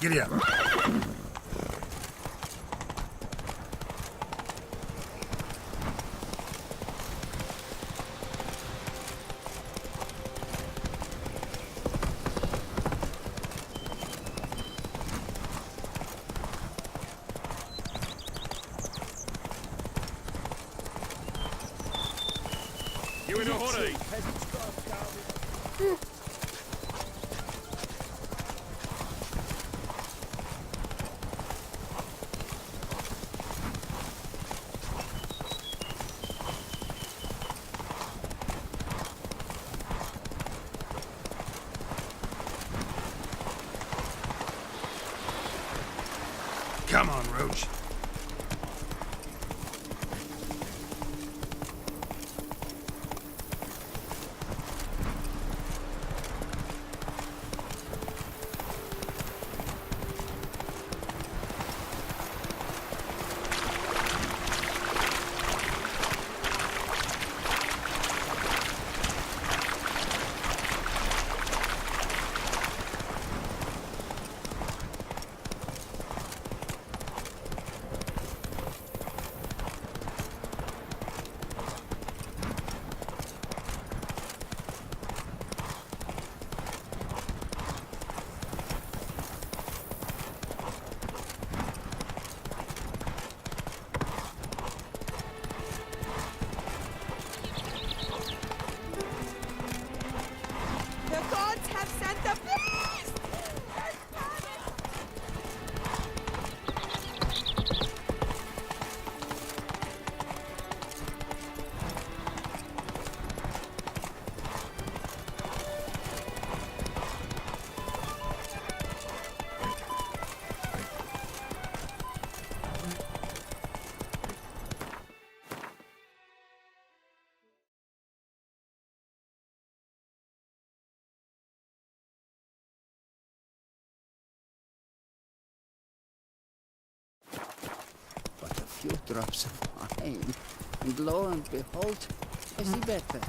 Giddy up. You in a hurry? Come on, Roach. The gods have sent the beast! But a few drops of wine, and lo and behold, I see better.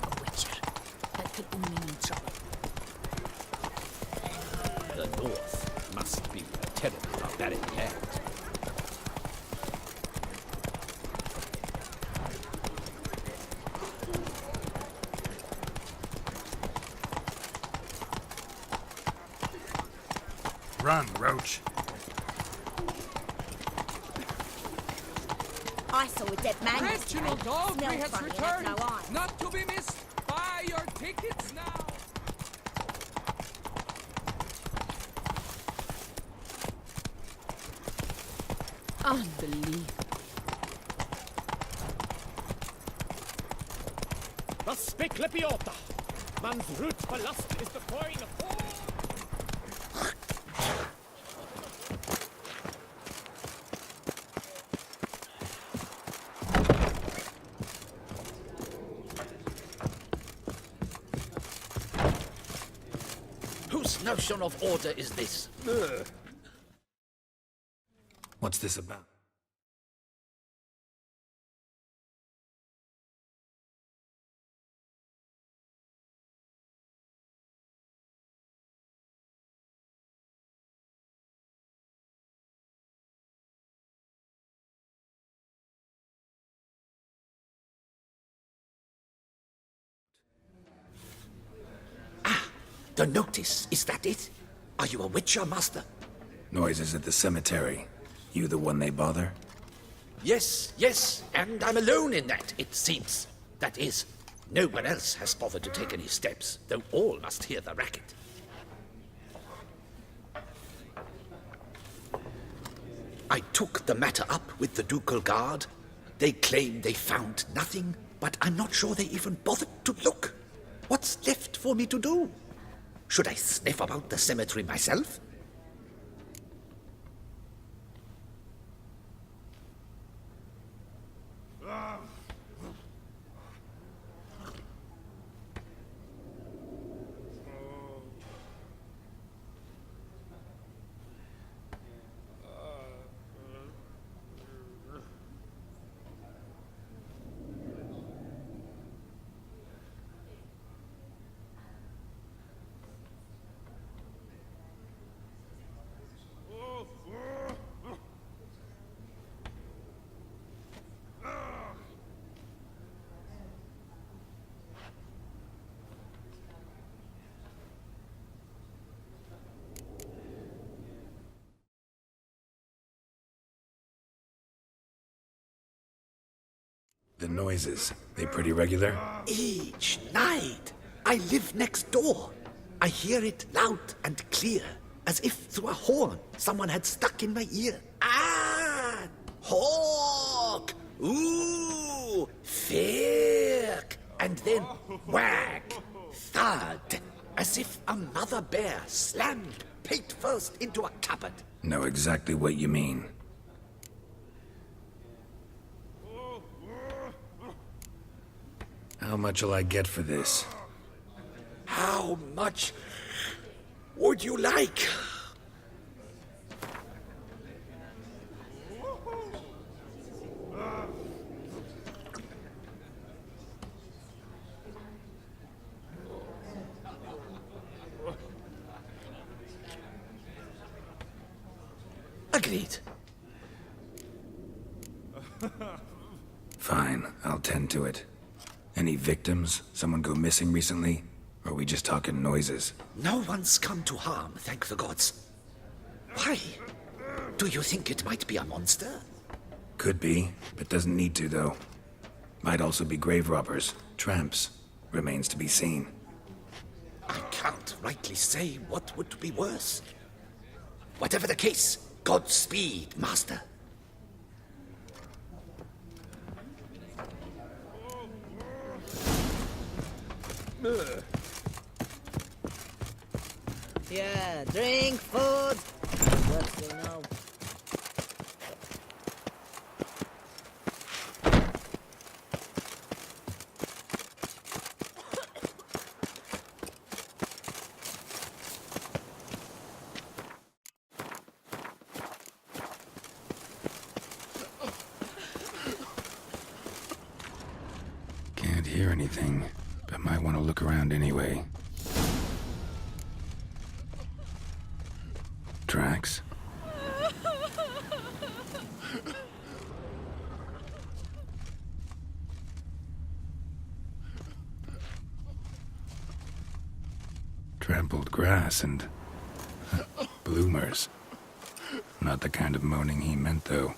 A witcher. That could only mean trouble. The North must be a terribly barbaric land. Run, Roach. I saw a dead man yesterday. Reginald Dogby Smelled has funny and had returned, no eyes. not to be missed. Buy your tickets now. Unbelievable. Was spekle Piota! Man's root Palast is the coin of Whose notion of order is this? What's this about? The notice, is that it? Are you a witcher, master? Noises at the cemetery. You the one they bother? Yes, yes, and I'm alone in that, it seems. That is, no one else has bothered to take any steps, though all must hear the racket. I took the matter up with the ducal guard. They claim they found nothing, but I'm not sure they even bothered to look. What's left for me to do? Should I sniff about the cemetery myself? The noises, they pretty regular? Each night, I live next door. I hear it loud and clear, as if through a horn someone had stuck in my ear. Ah! Hawk! Ooh! Firk! And then whack! Thud! As if a mother bear slammed pate first into a cupboard. Know exactly what you mean. How much will I get for this? How much would you like? Agreed. Fine, I'll tend to it. Any victims? Someone go missing recently? Or are we just talking noises? No one's come to harm, thank the gods. Why? Do you think it might be a monster? Could be, but doesn't need to, though. Might also be grave robbers, tramps. Remains to be seen. I can't rightly say what would be worse. Whatever the case, Godspeed, Master. Yeah, drink, food. What's the now? Can't hear anything, but might want to look around anyway. Tracks? Trampled grass and bloomers. Not the kind of moaning he meant, though.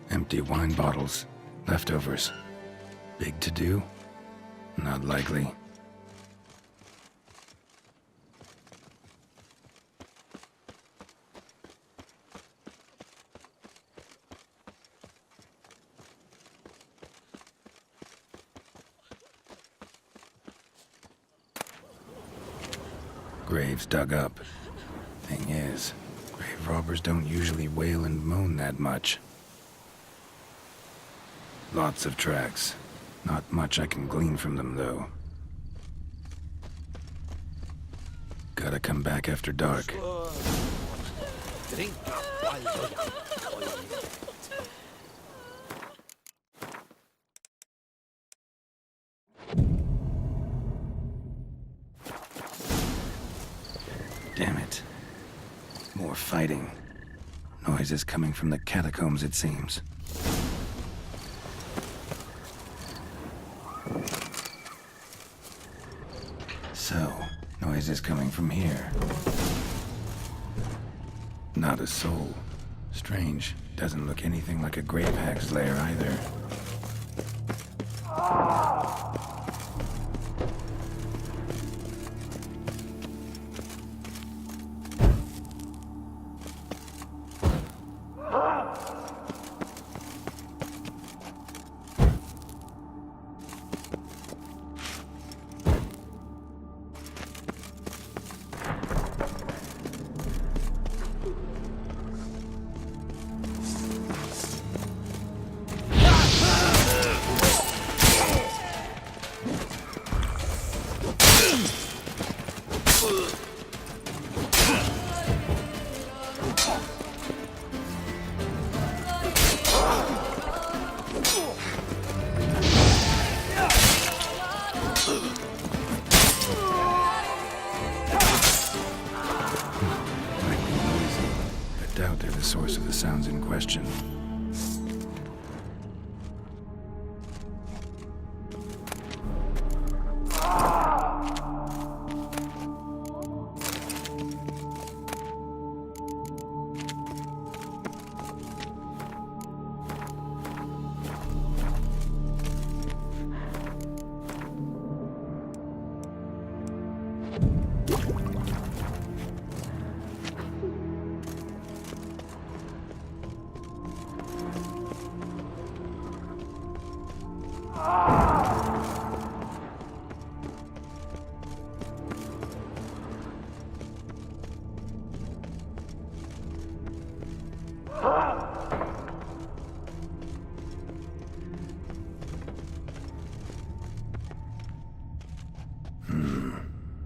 Empty wine bottles. Leftovers. Big to do? Not likely. Graves dug up. Thing is, grave robbers don't usually wail and moan that much. Lots of tracks. Not much I can glean from them, though. Gotta come back after dark. Drink up while you're young. Damn it. More fighting. Noises coming from the catacombs, it seems. So, noises coming from here. Not a soul. Strange. Doesn't look anything like a grave hag's lair either. Source of the sounds in question.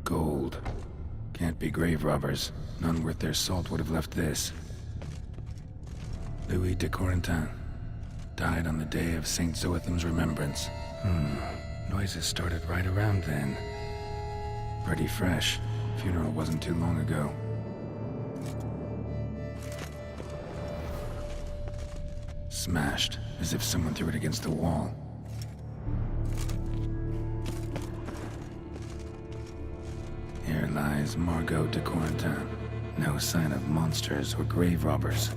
Gold. Can't be grave robbers. None worth their salt would have left this. Louis de Corentin. Died on the day of St. Zoetham's remembrance. Noises started right around then. Pretty fresh. Funeral wasn't too long ago. Smashed, as if someone threw it against the wall. Here lies Margot de Corentin. No sign of monsters or grave robbers.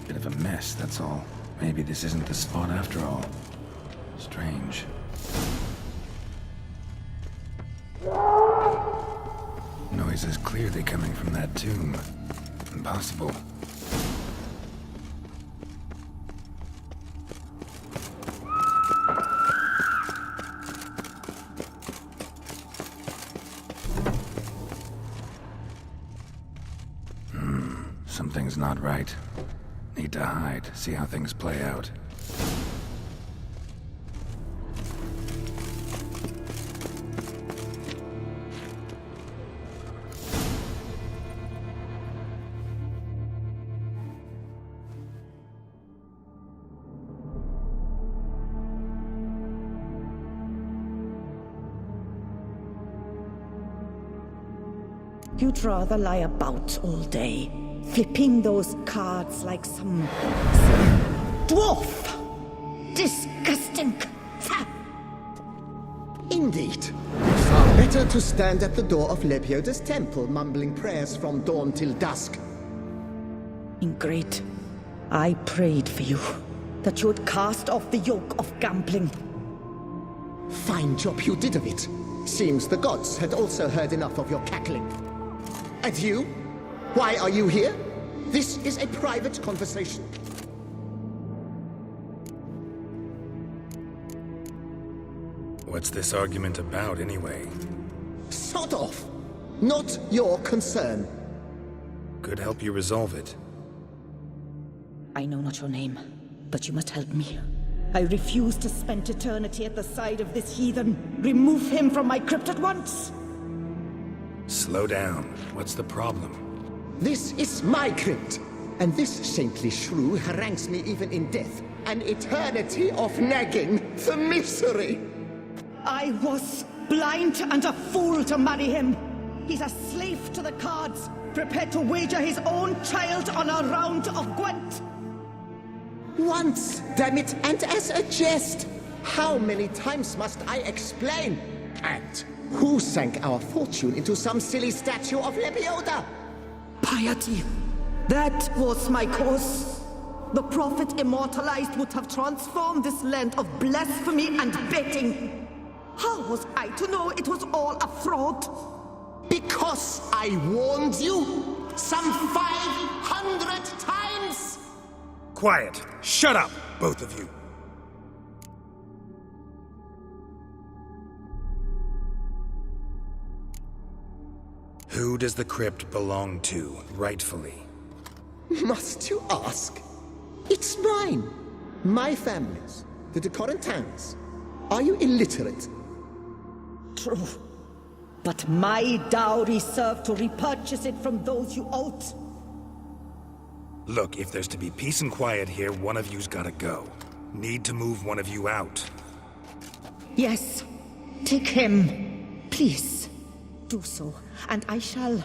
Bit of a mess, that's all. Maybe this isn't the spot after all. Strange. Noises clearly coming from that tomb. Impossible. Something's not right. Need to hide, see how things play out. You'd rather lie about all day, flipping those cards like some dwarf. Disgusting. Indeed. Far better to stand at the door of Lepioda's temple, mumbling prayers from dawn till dusk. Ingrid, I prayed for you. that you would cast off the yoke of gambling. Fine job you did of it. Seems the gods had also heard enough of your cackling. And you? Why are you here? This is a private conversation. What's this argument about, anyway? Sod off! Not your concern. Could help you resolve it. I know not your name, but you must help me. I refuse to spend eternity at the side of this heathen. Remove him from my crypt at once! Slow down. What's the problem? This is my crypt, and this saintly shrew harangues me even in death. An eternity of nagging, the misery! I was blind and a fool to marry him. He's a slave to the cards, prepared to wager his own child on a round of Gwent. Once, damn it, and as a jest! How many times must I explain? And who sank our fortune into some silly statue of Lebioda? Piety. That was my cause. The prophet immortalized would have transformed this land of blasphemy and betting. How was I to know it was all a fraud? Because I warned you some 500 times! Quiet! Shut up, both of you! Who does the crypt belong to, rightfully? Must you ask? It's mine. My family's. The de Corentans. Are you illiterate? True. But my dowry served to repurchase it from those you owed. Look, if there's to be peace and quiet here, one of you's gotta go. Need to move one of you out. Yes. Take him. Please. Do so. And I shall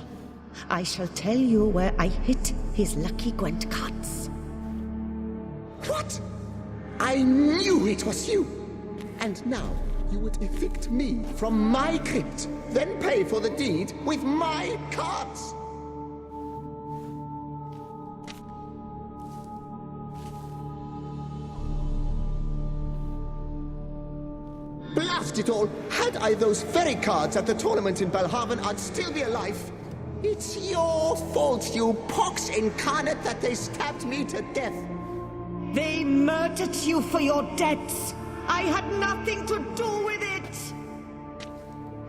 tell you where I hid his lucky Gwent cards. What? I knew it was you! And now you would evict me from my crypt, then pay for the deed with my cards! Blast it all! Had I those very cards at the tournament in Belhaven, I'd still be alive. It's your fault, you pox incarnate, that they stabbed me to death. They murdered you for your debts. I had nothing to do with it.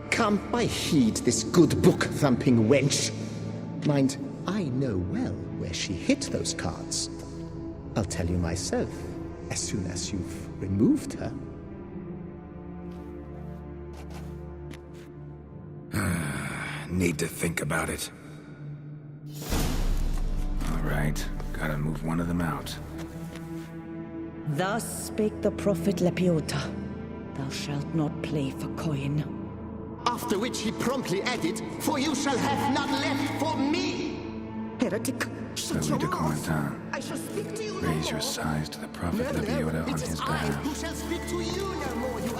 Come, I heed this good book-thumping wench. Mind, I know well where she hid those cards. I'll tell you myself, as soon as you've removed her. Need to think about it. All right, gotta move one of them out. Thus spake the prophet Lepiota. Thou shalt not play for coin. After which he promptly added, "For you shall have none left for me!" Heretic, shut your Louis de mouth. Corentin, I shall speak to you no raise your more. sighs to the prophet Lepiota on it is his I behalf. who shall speak to you no more, you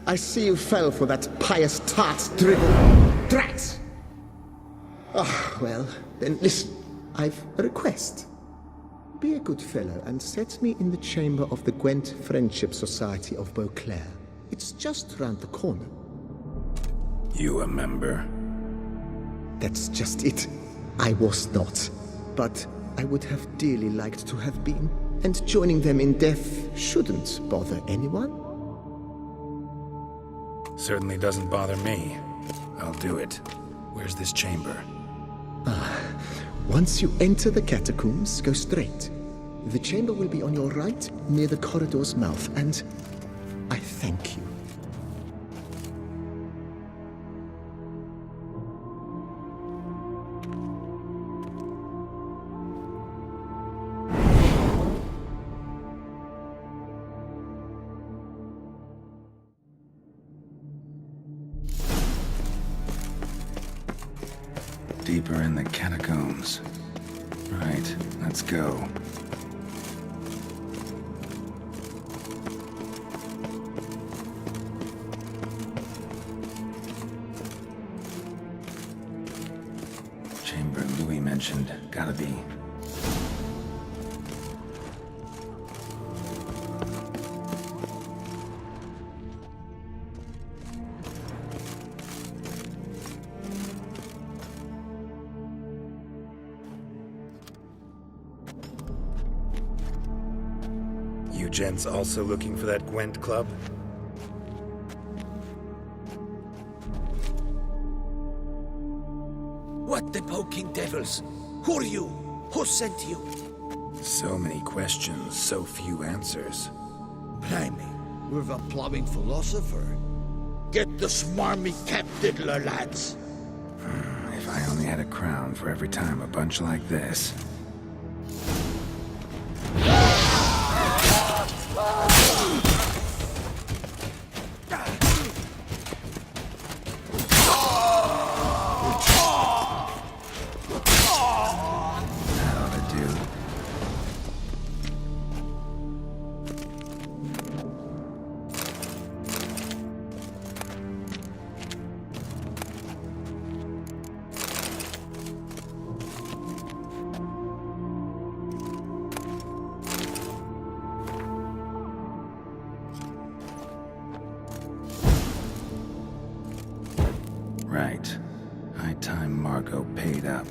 I see you fell for that pious tart's dribble. Drats! Ah, well, then listen. I've a request. Be a good fellow and set me in the chamber of the Gwent Friendship Society of Beauclair. It's just round the corner. You a member? That's just it. I was not. But I would have dearly liked to have been. And joining them in death shouldn't bother anyone. Certainly doesn't bother me. I'll do it. Where's this chamber? Once you enter the catacombs, go straight. The chamber will be on your right, near the corridor's mouth, and I thank you. deeper in the catacombs. Right, let's go. Chamber Louis mentioned. Gotta be. You gents also looking for that Gwent club? What the poking devils? Who are you? Who sent you? So many questions, so few answers. Blimey, we've a plobbing philosopher. Get the smarmy cap diddler, lads. If I only had a crown for every time a bunch like this. That ought to do. Right. High time Margot paid up.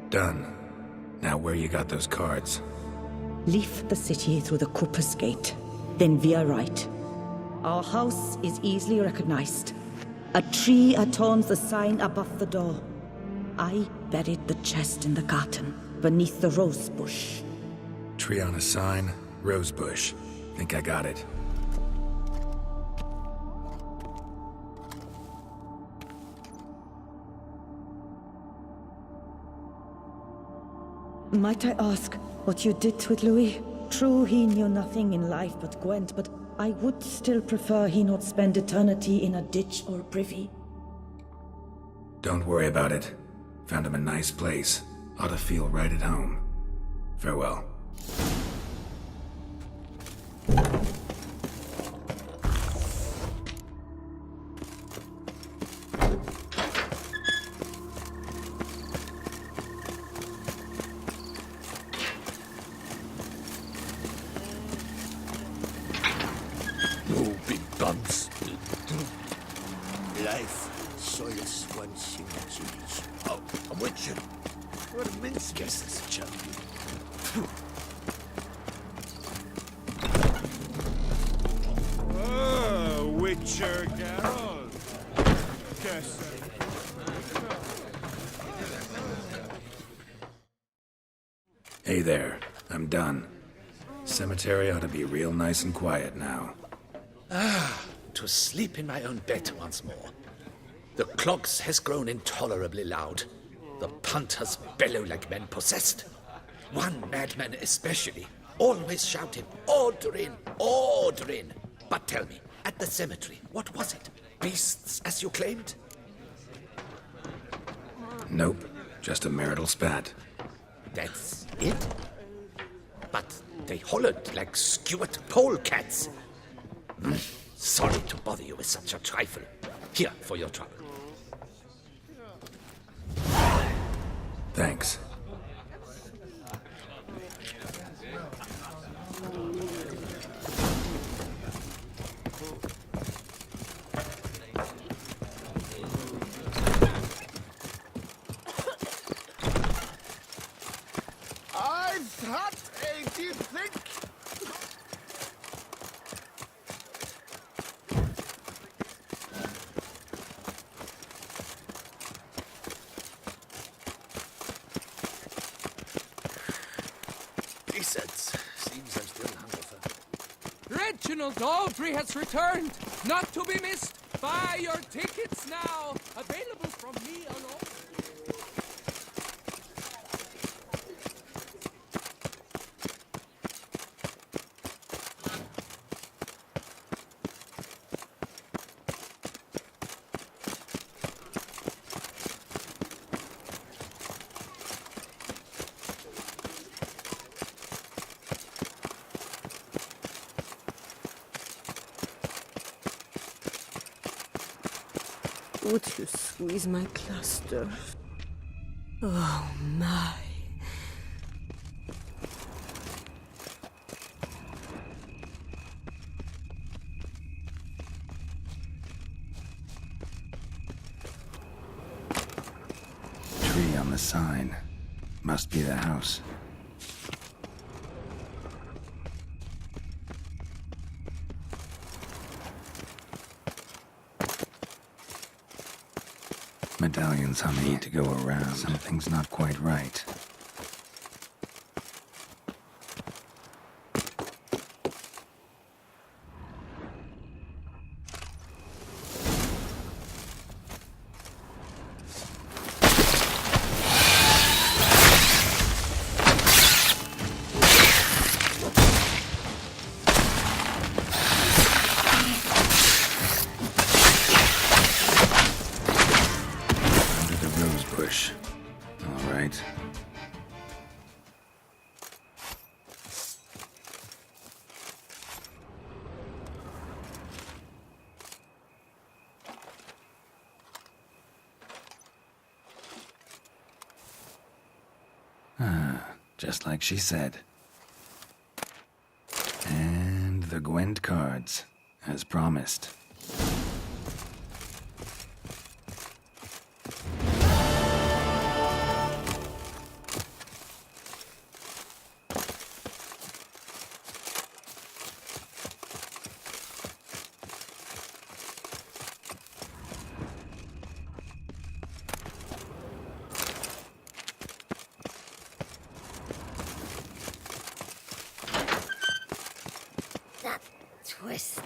Done. Now where you got those cards? Leave the city through the Cooper's Gate. Then we are right. Our house is easily recognized. A tree adorns the sign above the door. I buried the chest in the garden, beneath the rose bush. Tree on a sign, rose bush. Think I got it. Might I ask what you did with Louis? True, he knew nothing in life but Gwent, but I would still prefer he not spend eternity in a ditch or privy. Don't worry about it. Found him a nice place. Ought to feel right at home. Farewell. No big guns. Life, solace once in cheese. Oh, a witcher. What a mince guesses, chap. Oh, Witcher Geralt. Yes. Hey there. I'm done. Cemetery ought to be real nice and quiet now. To sleep in my own bed once more. The clogs has grown intolerably loud. The punters bellow like men possessed. One madman especially, always shouting, "Order in! Order in!" But tell me, at the cemetery, what was it? Beasts, as you claimed? Nope. Just a marital spat. That's it? But they hollered like Stuart polecats. Sorry to bother you with such a trifle. Here for your trouble. Thanks. I've had a deep think. Lizards. Seems I'm still hungover. Reginald Daltrey has returned, not to be missed. Buy your tickets now. Available from me alone. Would you squeeze my cluster? Oh my. Tree on the sign. Must be the house. Medallions humming to go around. Something's not quite right. Bush. All right. Just like she said. And the Gwent cards, as promised. That twist